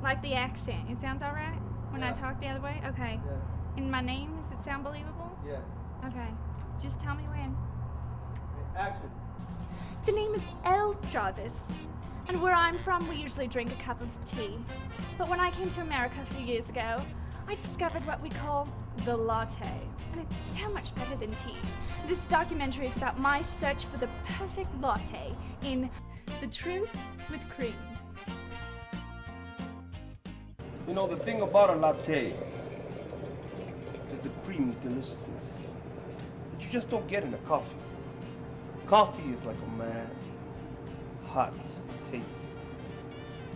Like the accent. It sounds all right when I talk the other way? Okay. Yes. And my name, does it sound believable? Yes. Okay. Just tell me when. Action. The name is Elle Jarvis. And where I'm from, we usually drink a cup of tea. But when I came to America a few years ago, I discovered what we call the latte. And it's so much better than tea. This documentary is about my search for the perfect latte in The Truth with Cream. You know, the thing about a latte is the creamy deliciousness that you just don't get in a coffee. Coffee is like a man, hot, tasty,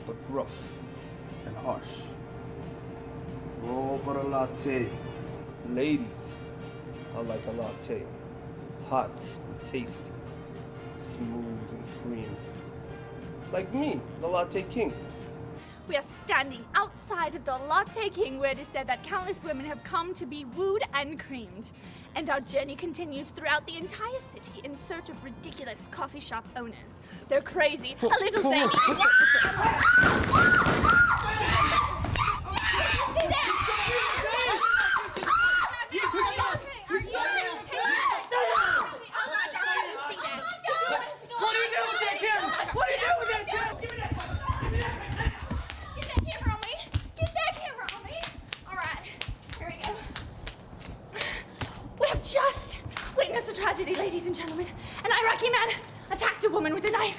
but rough and harsh. Oh, but a latte. Ladies are like a latte, hot and tasty, smooth and creamy. Like me, the Latte King. We are standing outside of the Latte King, where it is said that countless women have come to be wooed and creamed. And our journey continues throughout the entire city in search of ridiculous coffee shop owners. They're crazy, a little zany. What are you doing with that camera? What are you doing with that camera? Give me that camera. Get that camera on me. Get that camera on me. All right, here we go. We have just witnessed a tragedy, ladies and gentlemen. An Iraqi man attacked a woman with a knife,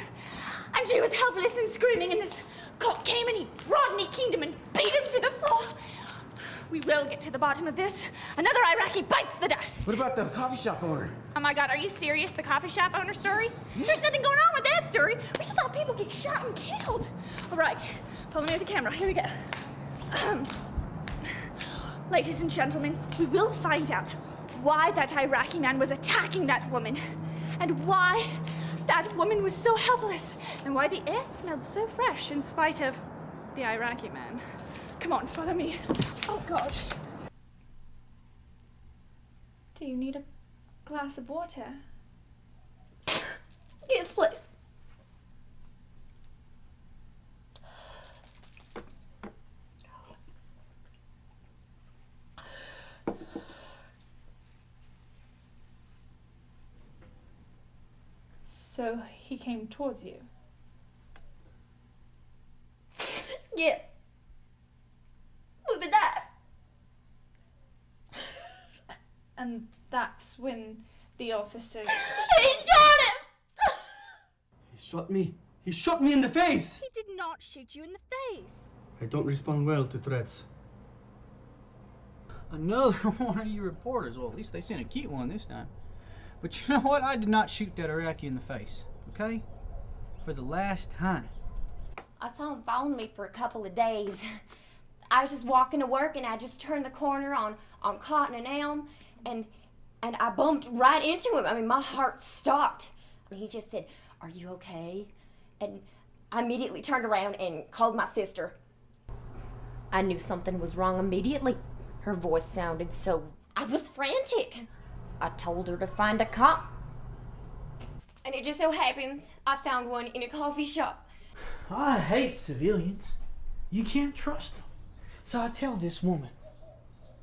and she was helpless and screaming, and this cop came and he Rodney Kingdom and beat him to the floor. We will get to the bottom of this. Another Iraqi bites the dust. What about the coffee shop owner? Oh my God, are you serious? The coffee shop owner story? Yes. There's nothing going on with that story. We just saw people get shot and killed. All right, follow me with the camera. Here we go. Ladies and gentlemen, we will find out why that Iraqi man was attacking that woman, and why that woman was so helpless, and why the air smelled so fresh in spite of the Iraqi man. Come on, follow me. Oh gosh. Do you need a glass of water? Yes, please. So he came towards you? Yeah. With a knife. And that's when the officer... He shot him! He shot me. He shot me in the face. He did not shoot you in the face. I don't respond well to threats. Another one of you reporters. Well, at least they sent a cute one this time. But you know what? I did not shoot that Iraqi in the face, okay? For the last time. I saw him following me for a couple of days. I was just walking to work and I just turned the corner on Cotton and Elm and I bumped right into him. I mean, my heart stopped. And he just said, "Are you okay?" And I immediately turned around and called my sister. I knew something was wrong immediately. Her voice sounded so... I was frantic. I told her to find a cop. And it just so happens I found one in a coffee shop. I hate civilians. You can't trust them. So I tell this woman,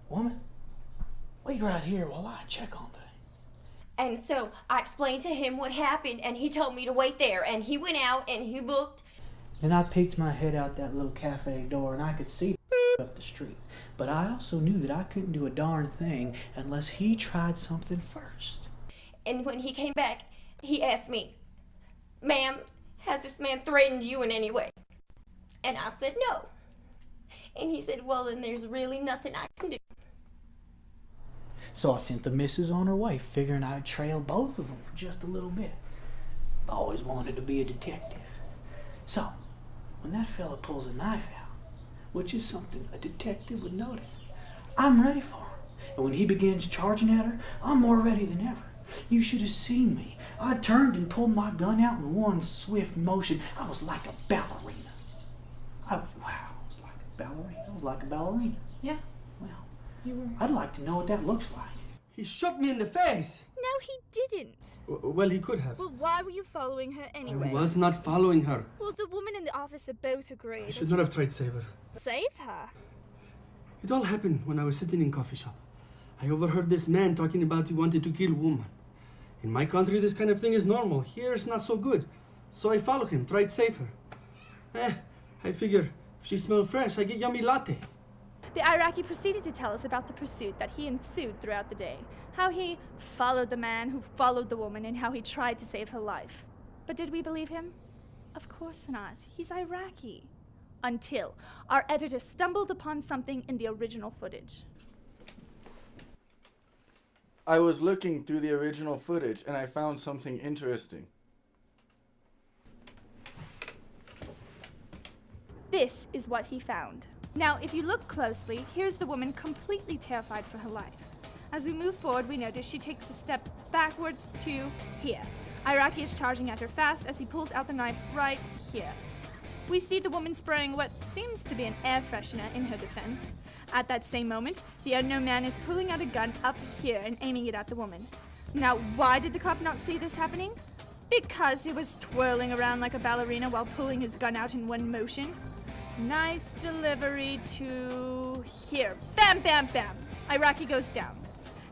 wait right here while I check on things. And so I explained to him what happened, and he told me to wait there. And he went out and he looked. Then I peeked my head out that little cafe door and I could see up the street. But I also knew that I couldn't do a darn thing unless he tried something first. And when he came back, he asked me, "Ma'am, has this man threatened you in any way?" And I said no. And he said, "Well, then there's really nothing I can do." So I sent the missus on her way, figuring I'd trail both of them for just a little bit. I always wanted to be a detective. So, when that fella pulls a knife out, which is something a detective would notice, I'm ready for him. And when he begins charging at her, I'm more ready than ever. You should have seen me. I turned and pulled my gun out in one swift motion. I was like a ballerina. I was like a ballerina. Yeah. Well, I'd like to know what that looks like. He shot me in the face. No, he didn't. Well, he could have. Well, why were you following her anyway? I was not following her. Well, the woman and the officer both agree. I should not have tried to save her. Save her? It all happened when I was sitting in coffee shop. I overheard this man talking about he wanted to kill woman. In my country, this kind of thing is normal. Here, it's not so good. So I followed him, tried to save her. I figure if she smells fresh, I get yummy latte. The Iraqi proceeded to tell us about the pursuit that he ensued throughout the day. How he followed the man who followed the woman and how he tried to save her life. But did we believe him? Of course not. He's Iraqi. Until our editor stumbled upon something in the original footage. I was looking through the original footage and I found something interesting. This is what he found. Now, if you look closely, here's the woman completely terrified for her life. As we move forward, we notice she takes a step backwards to here. Iraqi is charging at her fast as he pulls out the knife right here. We see the woman spraying what seems to be an air freshener in her defense. At that same moment, the unknown man is pulling out a gun up here and aiming it at the woman. Now, why did the cop not see this happening? Because he was twirling around like a ballerina while pulling his gun out in one motion. Nice delivery to here. Bam, bam, bam. Iraqi goes down.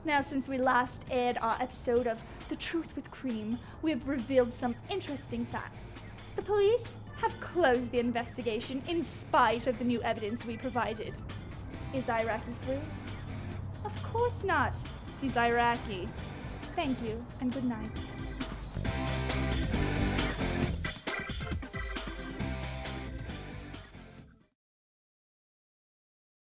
Now, since we last aired our episode of The Truth with Cream, we have revealed some interesting facts. The police have closed the investigation in spite of the new evidence we provided. Is Iraqi free? Of course not. He's Iraqi. Thank you, and good night.